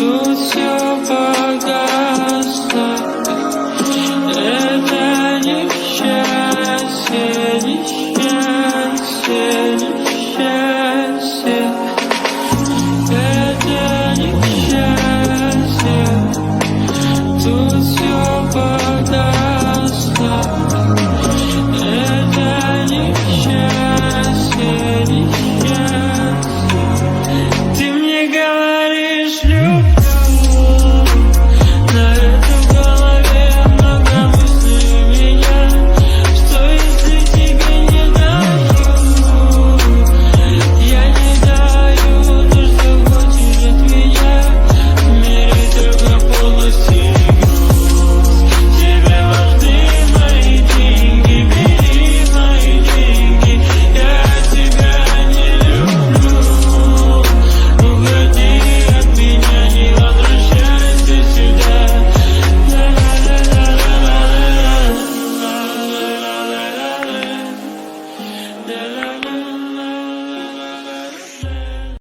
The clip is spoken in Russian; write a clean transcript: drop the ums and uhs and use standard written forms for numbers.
Тут все погасло. Это несчастье, несчастье, несчастье. Это несчастье. Тут все погасло. Это несчастье, несчастье. Ты мне говоришь, люблю. На этом в голове много мыслей у меня. Что если тебе не даю? Я не даю то, что хочешь от меня. В мире только полностью груз. Тебе важны мои деньги. Бери мои деньги. Я тебя не люблю. Уходи от меня, не возвращайся сюда. La la la la la la la la la la la.